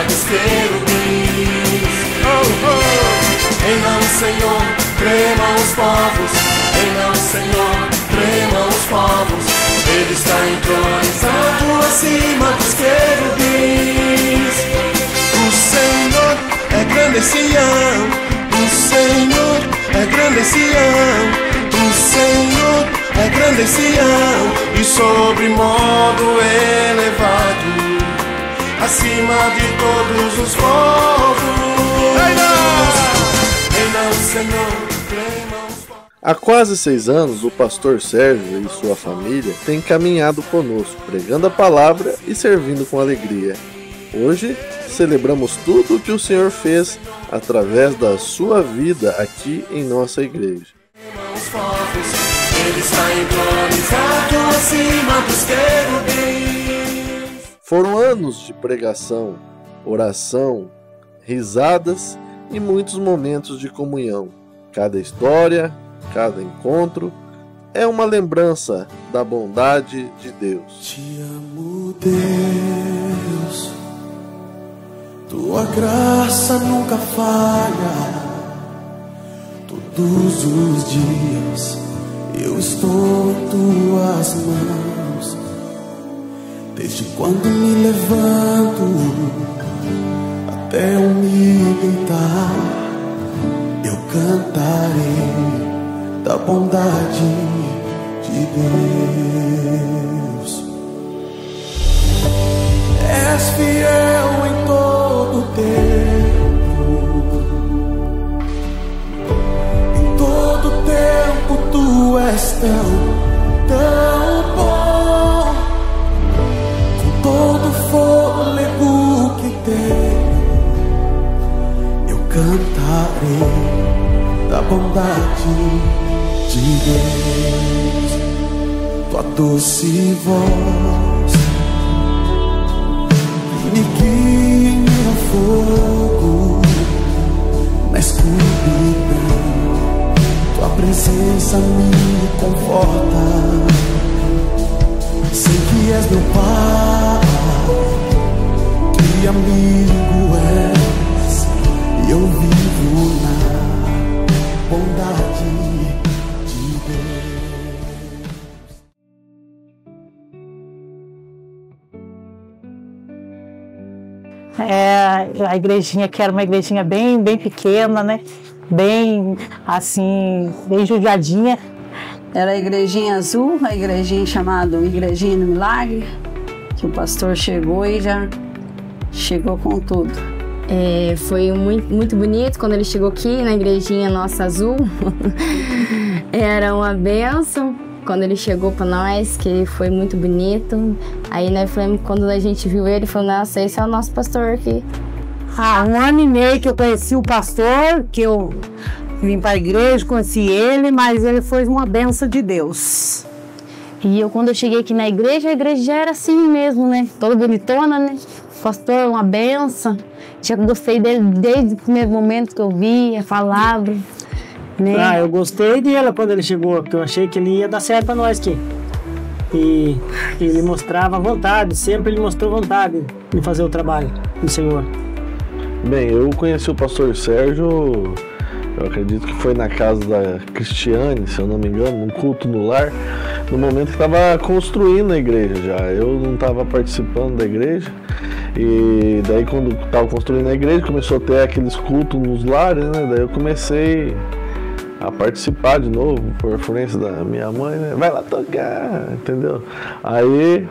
cima dos querubins. Oh, oh. Em nome do Senhor, tremam os povos. Em nome do Senhor, tremam os povos. Ele está entronizado acima dos querubins. O Senhor é grande em Sião. O Senhor é grande em Sião. O Senhor é grande em Sião. E sobre modo elevado, acima de todos os povos. Em nome do Senhor, tremam os povos. Há quase 6 anos, o pastor Sérgio e sua família têm caminhado conosco, pregando a palavra e servindo com alegria. Hoje, celebramos tudo o que o Senhor fez através da sua vida aqui em nossa igreja. Ele está entronizado acima dos querubins. Foram anos de pregação, oração, risadas e muitos momentos de comunhão. Cada história, cada encontro é uma lembrança da bondade de Deus. Te amo, Deus. Tua graça nunca falha. Todos os dias eu estou em tuas mãos. Desde quando me levanto até eu me deitar, eu cantarei da bondade de Deus. És fiel em todo tempo. Em todo tempo tu és tão bom. Com todo fôlego que tenho, eu cantarei da bondade de Deus. Tua doce voz me guia em meu fogo, na escuridão. Tua presença me conforta. Sei que és meu Pai, que amigo és, e eu vivo na bondade de Deus. A igrejinha, que era uma igrejinha bem pequena, né? Bem, assim, bem judiadinha. Era a igrejinha azul, a igrejinha chamada Igrejinha do Milagre, que o pastor chegou e já chegou com tudo. Foi muito bonito quando ele chegou aqui na igrejinha nossa azul. Era uma bênção quando ele chegou para nós, que foi muito bonito. Aí nós falamos, quando a gente viu ele, falou, nossa, esse é o nosso pastor aqui. Há 1 ano e meio que eu conheci o pastor, que eu vim para a igreja, conheci ele, mas ele foi uma bênção de Deus. E quando eu cheguei aqui na igreja, a igreja já era assim mesmo, né? Toda bonitona, né? O pastor, uma bênção. Já gostei dele desde o primeiro momento que eu vi a palavra, né? Eu gostei dele quando ele chegou, porque eu achei que ele ia dar certo para nós aqui. E ele mostrava vontade, sempre ele mostrou vontade de fazer o trabalho do Senhor. Bem, eu conheci o pastor Sérgio, eu acredito que foi na casa da Cristiane, se eu não me engano, num culto no lar, no momento que estava construindo a igreja já. Eu não estava participando da igreja, e daí quando estava construindo a igreja, começou a ter aqueles cultos nos lares, né? Daí eu comecei a participar de novo, por influência da minha mãe, né? Vai lá tocar, entendeu? Aí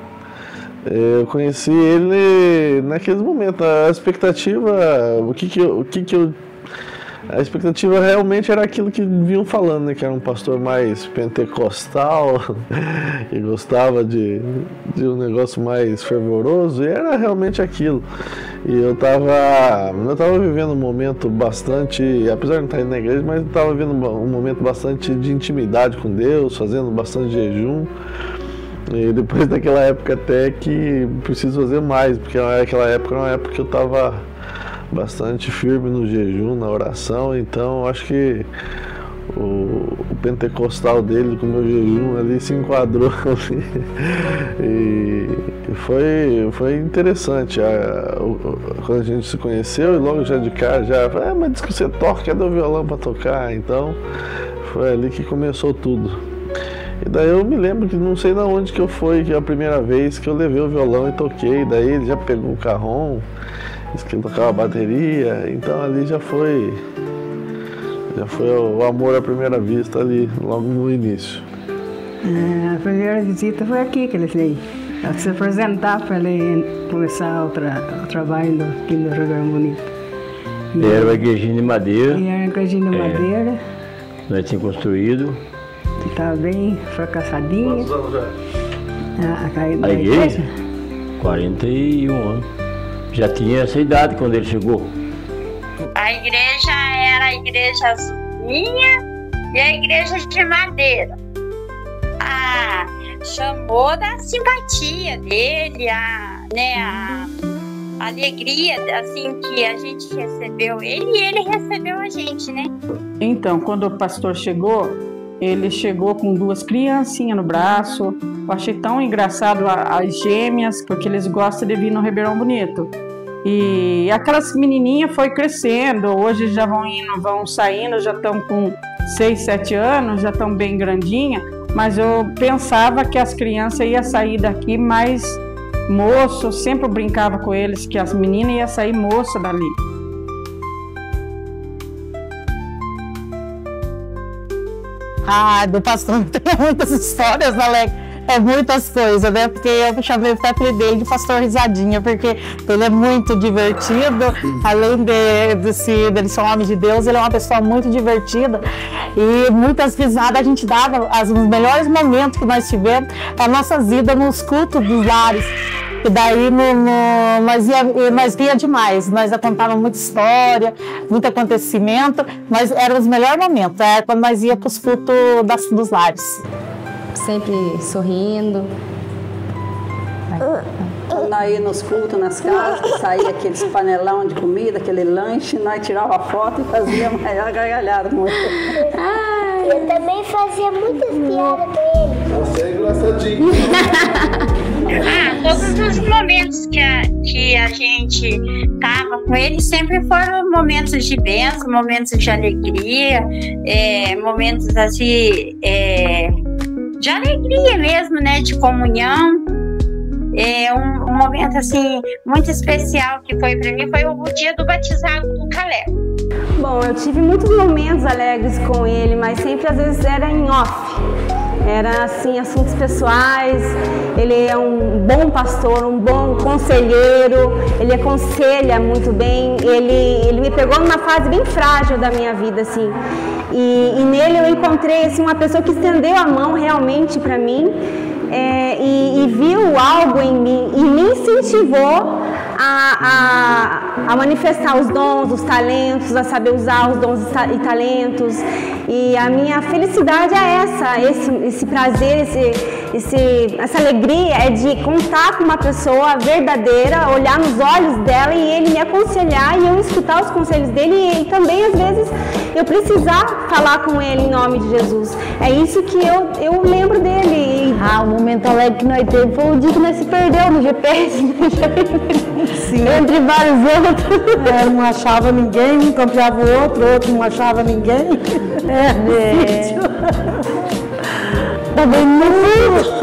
eu conheci ele naqueles momentos. A expectativa, a expectativa realmente era aquilo que vinham falando, né? Que era um pastor mais pentecostal, que gostava de um negócio mais fervoroso, e era realmente aquilo. E eu tava vivendo um momento bastante, apesar de não estar indo na igreja, mas eu tava vivendo um momento bastante de intimidade com Deus, fazendo bastante jejum. E depois daquela época até que preciso fazer mais, porque aquela época era uma época que eu estava bastante firme no jejum, na oração. Então acho que o pentecostal dele com o meu jejum ali se enquadrou ali. E foi interessante. Quando a gente se conheceu, e logo já de cara, mas diz que você toca, cadê o violão para tocar? Então foi ali que começou tudo. E daí eu me lembro que não sei de onde que eu fui, que é a primeira vez que eu levei o violão e toquei. Daí ele já pegou o carrom, disse que ele tocava bateria, então ali já foi o amor à primeira vista ali, logo no início. A primeira visita foi aqui que ele veio, a se apresentar para ele começar o trabalho aqui no Ribeirão Bonito. E era uma igrejinha de madeira. E era uma igrejinha de madeira. Nós tínhamos construído. Estava bem fracassadinha. Quantos anos já? A igreja? 41 anos. Já tinha essa idade quando ele chegou. A igreja era a igreja azulzinha e a igreja de madeira. Chamou da simpatia dele, a alegria assim, que a gente recebeu ele e ele recebeu a gente, né? Então, quando o pastor chegou, ele chegou com 2 criancinhas no braço. Eu achei tão engraçado as gêmeas, porque eles gostam de vir no Ribeirão Bonito. E aquelas menininhas foi crescendo, hoje já vão saindo, já estão com 6, 7 anos, já estão bem grandinhas, mas eu pensava que as crianças iam sair daqui mais moço, eu sempre brincava com eles que as meninas iam sair moça dali. Do pastor tem muitas histórias, Alex. É muitas coisas, né? Porque eu chamei o apelido dele de pastor risadinha, porque ele é muito divertido, além dele ser um homem de Deus, ele é uma pessoa muito divertida e muitas risadas a gente dava, os melhores momentos que nós tivemos, a nossa vida nos cultos dos lares. E daí nós ria demais, nós contávamos muita história, muito acontecimento, mas eram os melhores momentos, quando nós íamos para os cultos dos lares. Sempre sorrindo. Nós íamos nos cultos, nas casas, saía aqueles panelão de comida, aquele lanche, nós tirava a foto e fazia maior gargalhada com ele. Eu também fazia muitas piadas com ele. Você é engraçadinho. Todos os momentos que a gente tava com ele sempre foram momentos de bênção, momentos de alegria, momentos assim, de alegria mesmo, né, de comunhão. Um momento assim muito especial que foi para mim foi o dia do batizado do Caleb. Bom, eu tive muitos momentos alegres com ele, mas sempre às vezes era em off. Era assim, assuntos pessoais. Ele é um bom pastor, um bom conselheiro, ele aconselha muito bem. Ele me pegou numa fase bem frágil da minha vida, assim. E nele eu encontrei assim, uma pessoa que estendeu a mão realmente para mim e viu algo em mim e me incentivou a manifestar os dons, os talentos, a saber usar os dons e talentos. E a minha felicidade é esse prazer, essa alegria é de contar com uma pessoa verdadeira, olhar nos olhos dela e ele me aconselhar e eu escutar os conselhos dele e também às vezes eu precisar falar com ele em nome de Jesus. É isso que eu lembro dele. O momento alegre que nós teve foi o dia que nós se perdeu no GPS. Sim. Entre vários outros. Não achava ninguém, um encontrava o outro não achava ninguém. Também muito.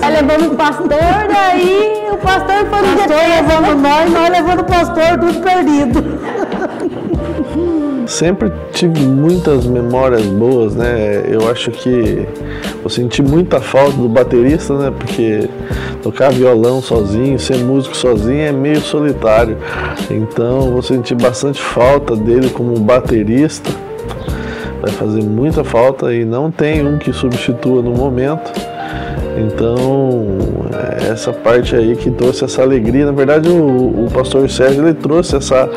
Aí levando o pastor, daí o pastor foi no pastor levando nós levando o pastor, tudo perdido. Sempre tive muitas memórias boas, né? Eu acho que eu senti muita falta do baterista, né? Porque tocar violão sozinho, ser músico sozinho é meio solitário. Então vou sentir bastante falta dele como baterista. Vai fazer muita falta e não tem um que substitua no momento. Então, essa parte aí que trouxe essa alegria, na verdade o pastor Sérgio ele trouxe essa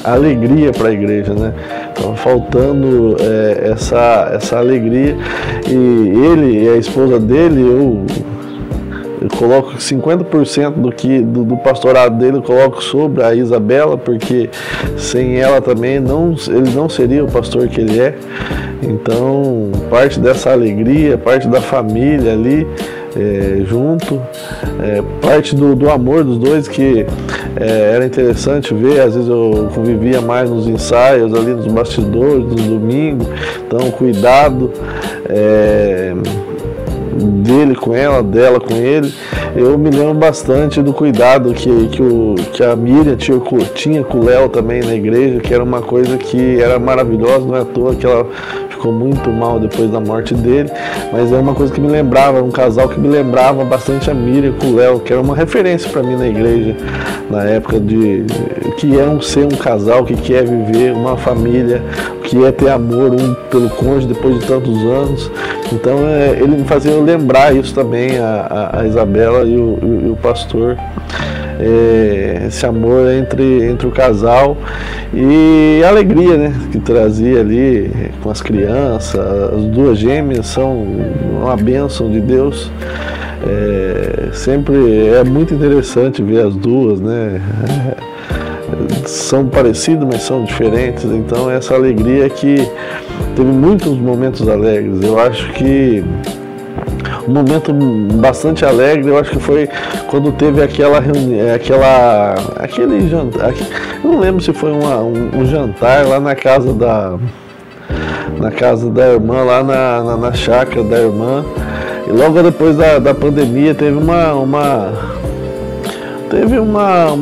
alegria para a igreja, né? Estava faltando essa alegria e ele e a esposa dele, eu coloco 50% do pastorado dele, eu coloco sobre a Isabela, porque sem ela também ele não seria o pastor que ele é. Então, parte dessa alegria, parte da família ali, junto, parte do amor dos dois, que era interessante ver. Às vezes eu convivia mais nos ensaios, ali nos bastidores, no domingo. Então, cuidado dele com ela, dela com ele. Eu me lembro bastante do cuidado que a Miriam tinha com o Léo também na igreja, que era uma coisa que era maravilhosa. Não é à toa que ela ficou muito mal depois da morte dele, mas é uma coisa que me lembrava, um casal que me lembrava bastante a Miriam com o Léo, que era uma referência para mim na igreja, na época de que é ser um casal, que é viver uma família, que é ter amor um pelo cônjuge depois de tantos anos. Então ele me fazia lembrar isso também, a Isabela e o pastor. Esse amor entre o casal e a alegria, né, que trazia ali com as crianças. As duas gêmeas são uma bênção de Deus. Sempre é muito interessante ver as duas, né? São parecidas, mas são diferentes. Então essa alegria que teve muitos momentos alegres. Eu acho que um momento bastante alegre, eu acho que foi quando teve aquela reunião, aquele jantar. Eu não lembro se foi um jantar lá na casa da irmã, lá na chácara da irmã. E logo depois da pandemia teve uma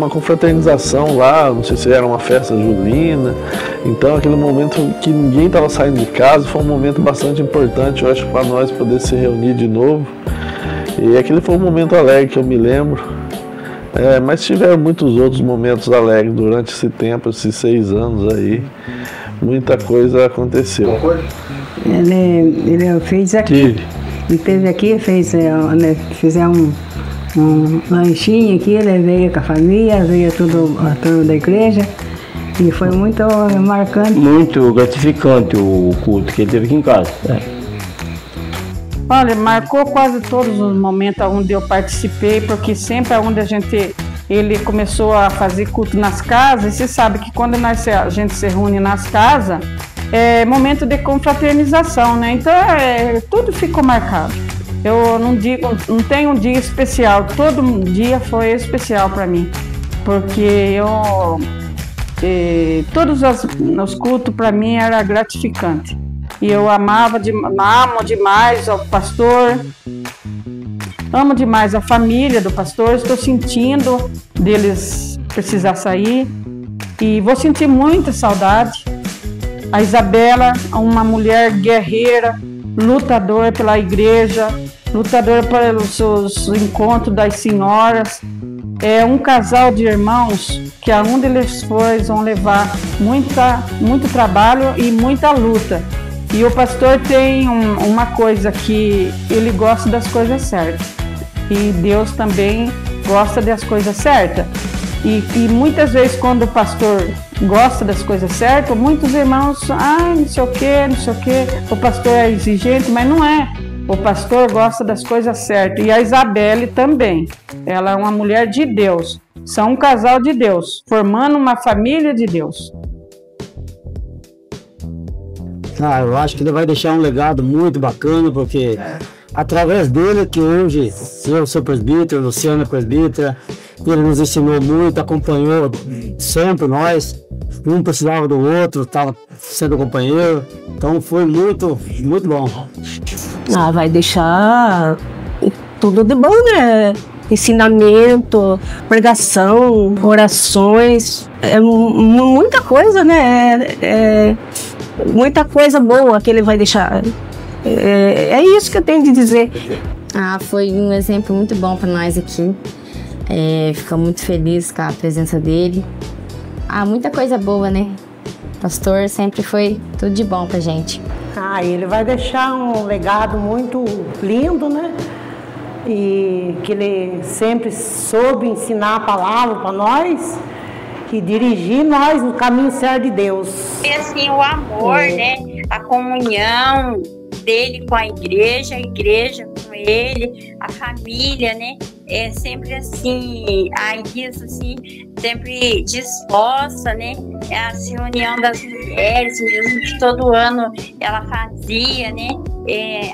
confraternização lá, não sei se era uma festa julina. Então aquele momento que ninguém estava saindo de casa foi um momento bastante importante, eu acho, para nós poder se reunir de novo. E aquele foi um momento alegre que eu me lembro. Mas tiveram muitos outros momentos alegres durante esse tempo, esses 6 anos aí. Muita coisa aconteceu. Ele fez aqui. Ele esteve aqui, fizemos um lanchinho aqui, ele veio com a família, veio a turma da igreja, e foi muito marcante. Muito gratificante o culto que ele teve aqui em casa. Olha, marcou quase todos os momentos onde eu participei, porque sempre onde ele começou a fazer culto nas casas, e você sabe que quando a gente se reúne nas casas, é momento de confraternização, né? Então tudo ficou marcado. Eu não tenho um dia especial, todo dia foi especial para mim, porque todos os cultos para mim era gratificante. E eu amo demais o pastor, amo demais a família do pastor, estou sentindo deles precisar sair e vou sentir muita saudade. A Isabela, uma mulher guerreira, lutadora pela igreja, lutadora pelos seus encontros das senhoras. É um casal de irmãos que aonde eles forem vão levar muito trabalho e muita luta. E o pastor tem uma coisa que ele gosta das coisas certas. E Deus também gosta das coisas certas. E muitas vezes quando o pastor gosta das coisas certas, muitos irmãos, não sei o que, o pastor é exigente, mas não é. O pastor gosta das coisas certas. E a Isabelle também. Ela é uma mulher de Deus. São um casal de Deus, formando uma família de Deus. Eu acho que ele vai deixar um legado muito bacana, porque através dele que hoje eu sou presbítero, Luciana é presbítera, ele nos ensinou muito, acompanhou sempre nós, um precisava do outro, estava sendo companheiro, então foi muito, muito bom. Vai deixar tudo de bom, né? Ensinamento, pregação, orações, muita coisa, né? Muita coisa boa que ele vai deixar. É isso que eu tenho de dizer. Foi um exemplo muito bom para nós aqui. Fico muito feliz com a presença dele. Muita coisa boa, né? Pastor sempre foi tudo de bom pra gente. Ele vai deixar um legado muito lindo, né? E que ele sempre soube ensinar a palavra para nós e dirigir nós no caminho certo de Deus. E assim, o amor, né? A comunhão dele com a igreja com ele, a família, né? É sempre assim, a Iris, assim, sempre disposta, né? É a reunião das mulheres, mesmo que todo ano ela fazia, né?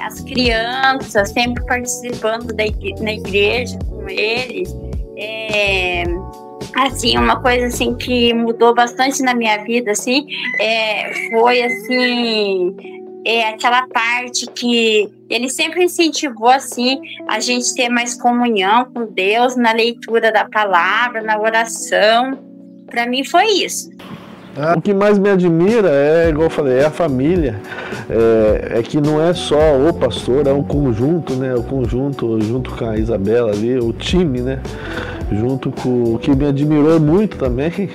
As crianças sempre participando na igreja com eles. Assim, uma coisa assim que mudou bastante na minha vida, assim, foi assim, aquela parte que ele sempre incentivou assim a gente ter mais comunhão com Deus na leitura da palavra, na oração. Para mim foi isso. O que mais me admira igual eu falei, é a família, é que não é só o pastor, é um conjunto, né? O conjunto, junto com a Isabela ali, o time, né? Junto com o que me admirou muito também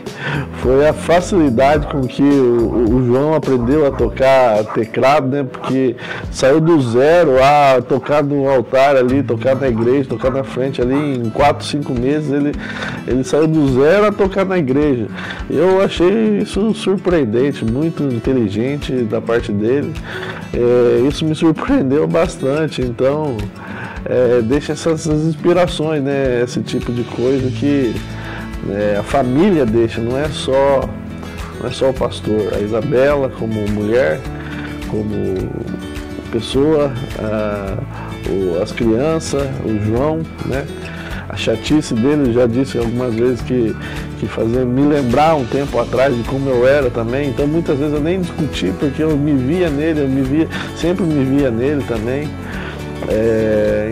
foi a facilidade com que o João aprendeu a tocar teclado, né? Porque saiu do zero a tocar no altar ali, tocar na igreja, tocar na frente ali, em 4, 5 meses ele saiu do zero a tocar na igreja. Eu achei isso surpreendente, muito inteligente da parte dele. Isso me surpreendeu bastante, então deixa essas inspirações, né? Esse tipo de coisa que a família deixa, não é só o pastor, a Isabela como mulher, como pessoa, as crianças, o João, né? A chatice dele, eu já disse algumas vezes que fazia me lembrar um tempo atrás de como eu era também, então muitas vezes eu nem discuti porque eu me via nele, sempre me via nele também.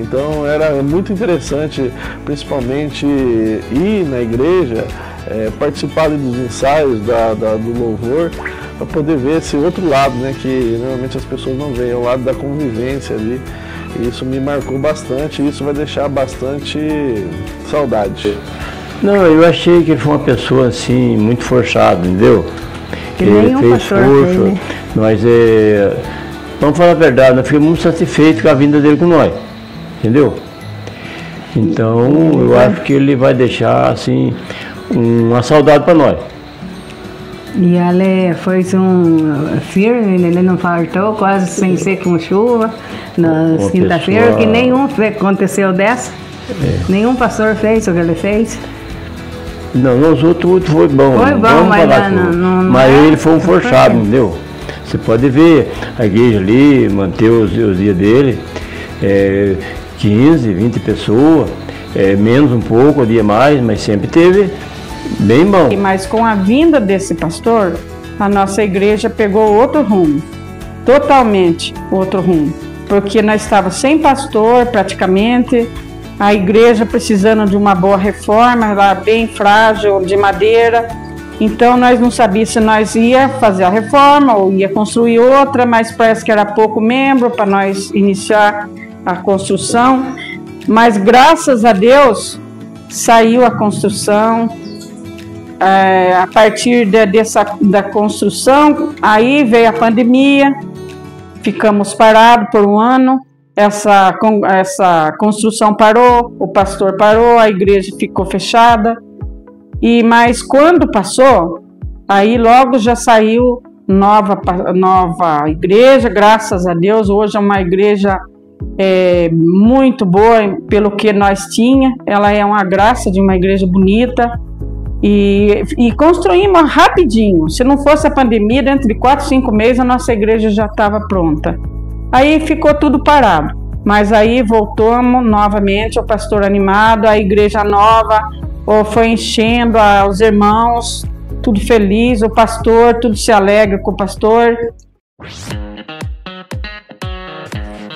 Então era muito interessante, principalmente ir na igreja, participar ali dos ensaios do louvor, para poder ver esse outro lado, né, que normalmente as pessoas não veem, o lado da convivência ali. E isso me marcou bastante e isso vai deixar bastante saudade. Não, eu achei que ele foi uma pessoa assim, muito forçada, entendeu? Que ele fez força, né? Nós vamos falar a verdade, nós ficamos muito satisfeitos com a vinda dele com nós, entendeu? Então eu acho que ele vai deixar assim uma saudade para nós. E ele foi firme, ele não faltou, quase sem ser com chuva, na quinta-feira, que nenhum aconteceu dessa. Nenhum pastor fez o que ele fez. Não, nós outros foi bom. Foi bom, mas ele foi um forçado, entendeu? Você pode ver a igreja ali, manter os dias dele, 15, 20 pessoas, menos um pouco, dia mais, mas sempre teve. Bem bom. Mas com a vinda desse pastor, a nossa igreja pegou outro rumo, totalmente outro rumo, porque nós estávamos sem pastor praticamente, a igreja precisando de uma boa reforma, lá bem frágil, de madeira, então nós não sabíamos se nós ia fazer a reforma ou ia construir outra, mas parece que era pouco membro para nós iniciar a construção, mas graças a Deus saiu a construção. A partir da construção, aí veio a pandemia, ficamos parados por um ano, essa construção parou, o pastor parou, a igreja ficou fechada, mas quando passou, aí logo já saiu nova igreja, graças a Deus, hoje é uma igreja muito boa pelo que nós tinha, ela é uma graça de uma igreja bonita. E construímos rapidinho. Se não fosse a pandemia, dentro de 4, 5 meses a nossa igreja já estava pronta. Aí ficou tudo parado. Mas aí voltamos novamente, o pastor animado, a igreja nova, foi enchendo os irmãos, tudo feliz, o pastor, tudo se alegra com o pastor.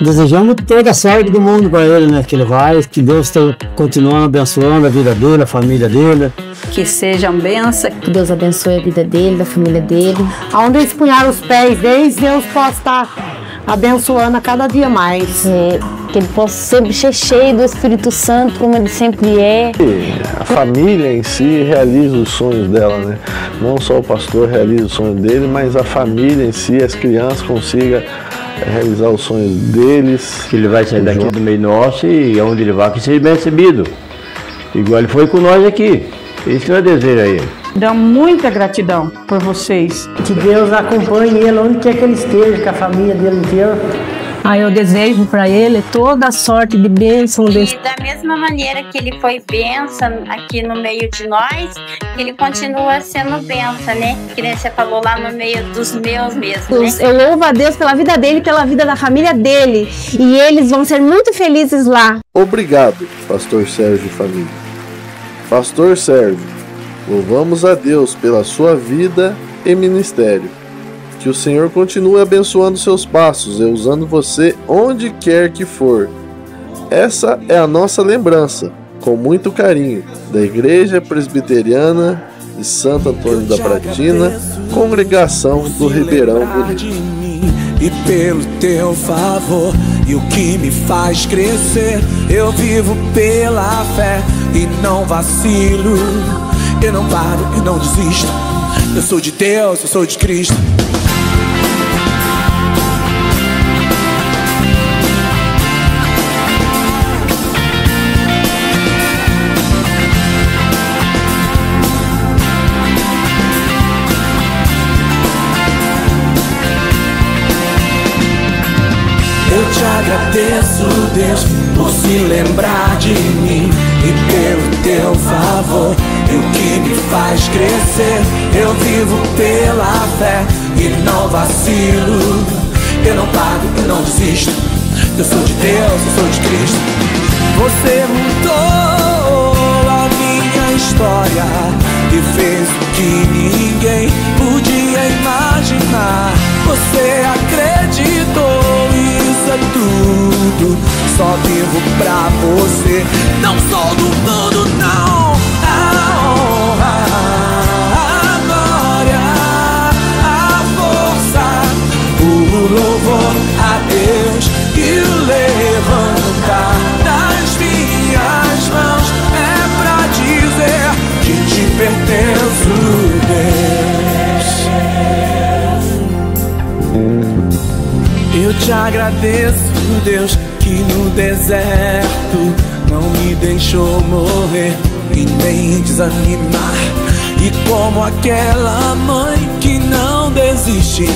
Desejamos toda a sorte do mundo para ele, né? Que ele vai, que Deus está continuando abençoando a vida dele, a família dele. Que seja uma bênção. Que Deus abençoe a vida dele, da família dele. Aonde eles punharam os pés deles, Deus possa estar abençoando a cada dia mais. Que ele possa sempre ser cheio do Espírito Santo, como ele sempre é. A família em si realiza os sonhos dela, né? Não só o pastor realiza os sonhos dele, mas a família em si, as crianças consigam realizar os sonhos deles. Que ele vai sair daqui do meio nosso e aonde ele vai que seja bem recebido. Igual ele foi com nós aqui. Isso que eu desejo a ele. Dá muita gratidão por vocês. Que Deus acompanhe ele onde quer que ele esteja, com a família dele inteira. Aí eu desejo para ele toda a sorte de bênção. E da mesma maneira que ele foi bênção aqui no meio de nós, ele continua sendo bênção, né? Que nem você falou lá no meio dos meus mesmo, né? Eu louvo a Deus pela vida dele e pela vida da família dele. E eles vão ser muito felizes lá. Obrigado, Pastor Sérgio e família. Pastor Sérgio, louvamos a Deus pela sua vida e ministério. Que o Senhor continue abençoando seus passos e usando você onde quer que for. Essa é a nossa lembrança, com muito carinho, da Igreja Presbiteriana de Santo Antônio da Pratina, congregação do Ribeirão Bonito. E pelo teu favor, e o que me faz crescer, eu vivo pela fé e não vacilo. Eu não paro, eu não desisto. Eu sou de Deus, eu sou de Cristo. Eu te agradeço, Deus, por se lembrar de mim e pelo teu favor, e o que me faz crescer. Eu vivo pela fé e não vacilo. Eu não paro, eu não desisto. Eu sou de Deus, eu sou de Cristo. Você mudou a minha história e fez o que ninguém podia imaginar. Você acreditou, isso é tudo. Só vivo pra você, não sou do mundo, não. A honra, a glória, a força, o louvor a Deus e o levantar das minhas mãos é pra dizer que te pertenço, Deus. Eu te agradeço, Deus, que no deserto não me deixou morrer e nem desanimar. E como aquela mãe que não desiste,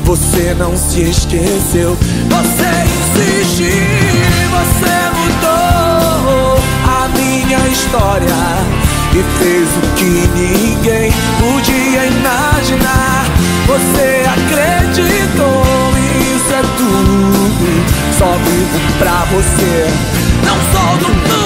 você não se esqueceu, você insistiu, você mudou a minha história e fez o que ninguém podia imaginar. Você acreditou, isso é tudo. Só vivo pra você, não sou do mundo.